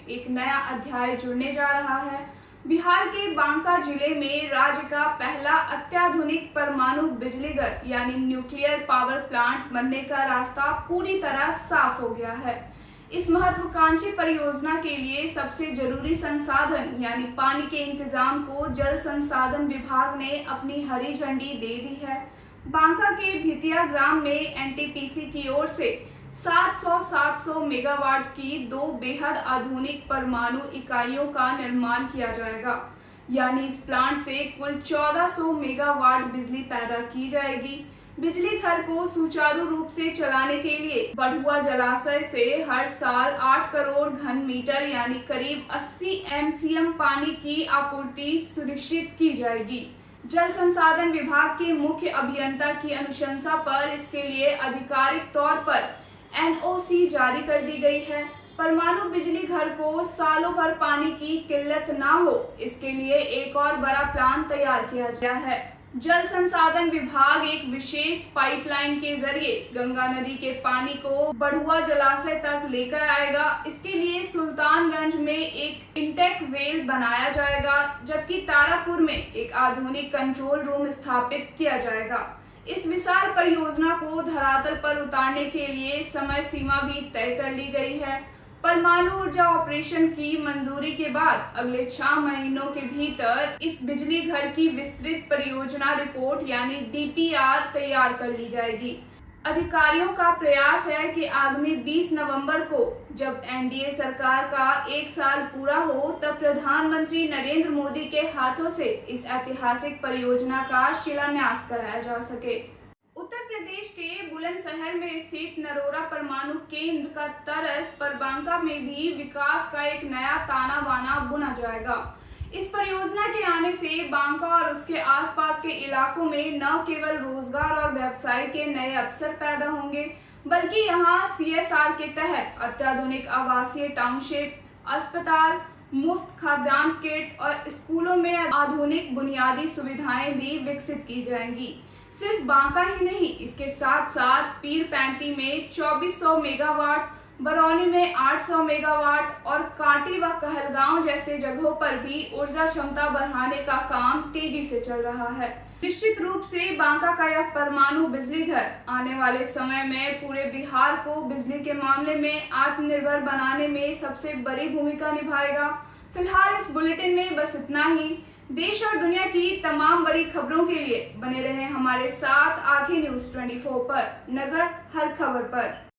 एक नया अध्याय जुड़ने जा रहा है। बिहार के बांका जिले में राज्य का पहला अत्याधुनिक परमाणु बिजली घर यानी न्यूक्लियर पावर प्लांट बनने का रास्ता पूरी तरह साफ हो गया है। इस महत्वाकांक्षी परियोजना के लिए सबसे जरूरी संसाधन यानी पानी के इंतजाम को जल संसाधन विभाग ने अपनी हरी झंडी दे दी है। बांका के भितिया ग्राम में एनटीपीसी की ओर से 700 मेगावाट की 2 बेहद आधुनिक परमाणु इकाइयों का निर्माण किया जाएगा। यानी इस प्लांट से कुल 1400 मेगावाट बिजली पैदा की जाएगी। बिजली घर को सुचारू रूप से चलाने के लिए बढ़ुआ जलाशय से हर साल 8 करोड़ घन मीटर यानी करीब 80 एमसीएम पानी की आपूर्ति सुनिश्चित की जाएगी। जल संसाधन विभाग के मुख्य अभियंता की अनुशंसा पर इसके लिए आधिकारिक तौर पर एनओसी जारी कर दी गई है। परमाणु बिजली घर को सालों भर पानी की किल्लत ना हो, इसके लिए एक और बड़ा प्लान तैयार किया गया है। जल संसाधन विभाग एक विशेष पाइपलाइन के जरिए गंगा नदी के पानी को बढ़ुआ जलाशय तक लेकर आएगा। इसके लिए सुल्तानगंज में एक इंटेक वेल बनाया जाएगा, जबकि तारापुर में एक आधुनिक कंट्रोल रूम स्थापित किया जाएगा। इस विशाल परियोजना को धरातल पर उतारने के लिए समय सीमा भी तय कर ली गई है। परमाणु ऊर्जा ऑपरेशन की मंजूरी के बाद अगले 6 महीनों के भीतर इस बिजली घर की विस्तृत परियोजना रिपोर्ट यानी डीपीआर तैयार कर ली जाएगी। अधिकारियों का प्रयास है कि आगामी 20 नवंबर को जब एनडीए सरकार का 1 साल पूरा हो, तब प्रधानमंत्री नरेंद्र मोदी के हाथों से इस ऐतिहासिक परियोजना का शिलान्यास कराया जा सके। उत्तर प्रदेश के बुलंदशहर में स्थित नरोरा परमाणु केंद्र का तर्ज पर बांका में भी विकास का एक नया ताना बाना बुना जाएगा। इस परियोजना के आने से बांका और उसके आसपास के इलाकों में न केवल रोजगार और व्यवसाय के नए अवसर पैदा होंगे, बल्कि यहाँ सीएसआर के तहत अत्याधुनिक आवासीय टाउनशिप, अस्पताल, मुफ्त खाद्यान्न किट और स्कूलों में आधुनिक बुनियादी सुविधाएं भी विकसित की जाएंगी। सिर्फ बांका ही नहीं, इसके साथ साथ पीरपैंती में 2400 मेगावाट, बरौनी में 800 मेगावाट और कांटी व कहलगांव जैसे जगहों पर भी ऊर्जा क्षमता बढ़ाने का काम तेजी से चल रहा है। निश्चित रूप से बांका का यह परमाणु बिजली घर आने वाले समय में पूरे बिहार को बिजली के मामले में आत्मनिर्भर बनाने में सबसे बड़ी भूमिका निभाएगा। फिलहाल इस बुलेटिन में बस इतना ही। देश और दुनिया की तमाम बड़ी खबरों के लिए बने रहें हमारे साथ आंखें न्यूज़ 24 पर। नजर हर खबर पर।